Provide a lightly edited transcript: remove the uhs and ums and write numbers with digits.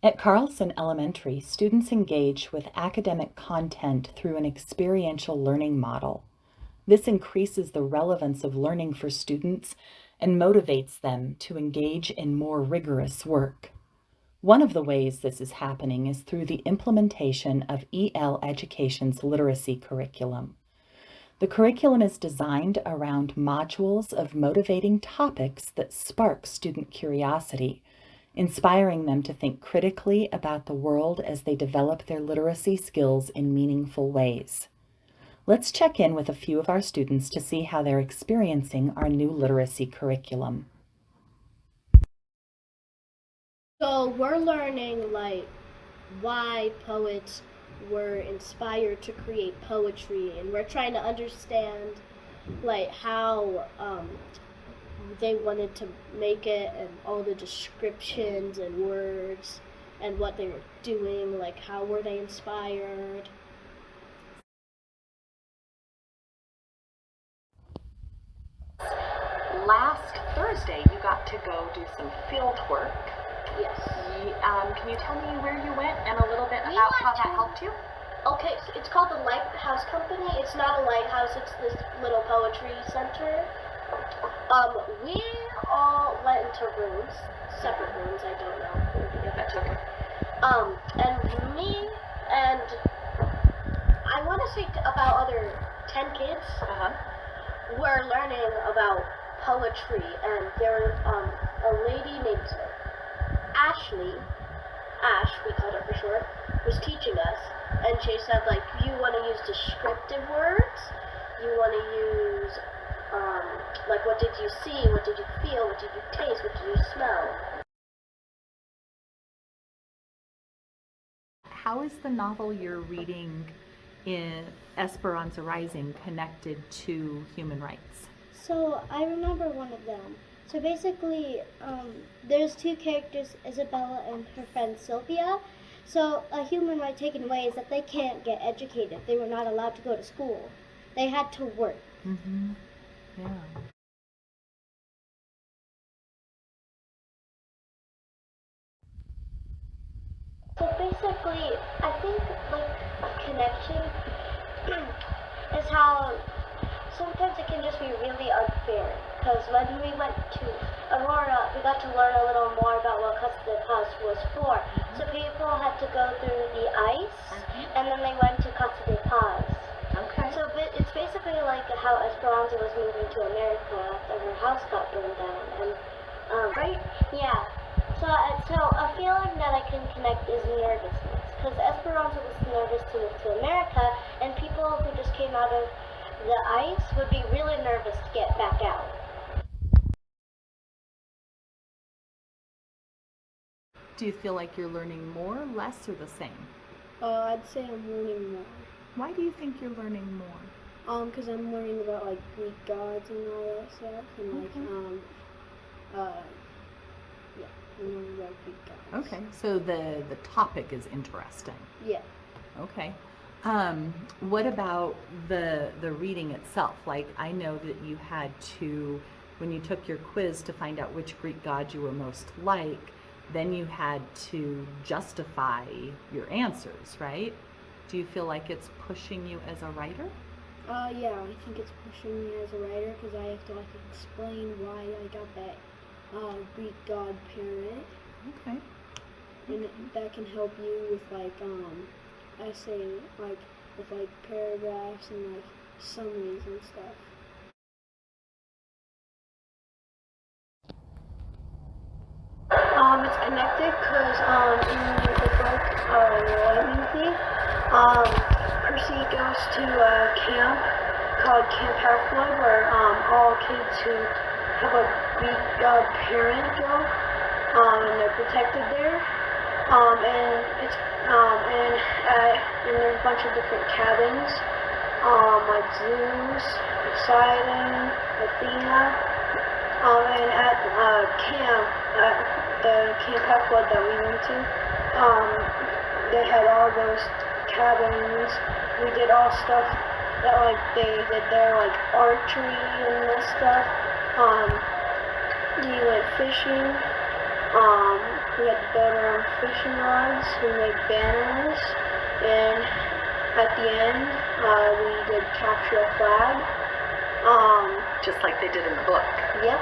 At Carlson Elementary, students engage with academic content through an experiential learning model. This increases the relevance of learning for students and motivates them to engage in more rigorous work. One of the ways this is happening is through the implementation of EL Education's literacy curriculum. The curriculum is designed around modules of motivating topics that spark student curiosity, inspiring them to think critically about the world as they develop their literacy skills in meaningful ways. Let's check in with a few of our students to see how they're experiencing our new literacy curriculum. So we're learning why poets were inspired to create poetry, and we're trying to understand how they wanted to make it, and all the descriptions and words and what they were doing, how were they inspired. Last Thursday, you got to go do some field work. Yes. Can you tell me where you went and a little bit about how that helped you? Okay, so it's called the Lighthouse Company. It's not a lighthouse, it's this little poetry center. We all went into rooms, separate rooms, I don't know where to get that to. And me and I want to say about other 10 kids were learning about poetry, and there a lady named Ashley, Ash, we called her for short, was teaching us, and she said, you want to use descriptive words, you want to use, what did you see, what did you feel, what did you taste, what did you smell. How is the novel you're reading in Esperanza Rising connected to human rights? So I remember one of them. So basically, there's two characters, Isabella and her friend Sylvia. So a human right taken away is that they can't get educated. They were not allowed to go to school. They had to work. Mm-hmm. Yeah. So basically, I think a connection is how sometimes it can just be really unfair. Because when we went to Aurora, we got to learn a little more about what custody house was for. So people had to go through the ice, and then they went to custody house. Okay. So it's basically like how Esperanza was moving to America after her house got burned down. And Right. yeah. So a feeling that I can connect is nervousness, because Esperanza was nervous to move to America, and people who just came out of the ice would be really nervous to get back out. Do you feel like you're learning more, less, or the same? I'd say I'm learning more. Why do you think you're learning more? Because I'm learning about Greek gods and all that stuff, and I'm learning about Greek gods. Okay, so the topic is interesting. Yeah. Okay. What about the reading itself? I know that you had to, when you took your quiz to find out which Greek god you were most like, then you had to justify your answers, right? Do you feel like it's pushing you as a writer? Yeah, I think it's pushing me as a writer, because I have to explain why I got that Greek god parent. Okay. And that can help you with essay, with paragraphs and summaries and stuff. It's connected because in the book Lightning Thief, Percy goes to a camp called Camp Half-Blood, where all kids who have a Greek god parent go, and they're protected there. And there's a bunch of different cabins, like Zeus, Poseidon, Athena. And at the Camp Half-Blood that we went to, they had all those cabins. We did all stuff that they did there, archery and this stuff. We went fishing. We had to build our own fishing rods. We made banners, and at the end, we did capture a flag. Just like they did in the book. Yep.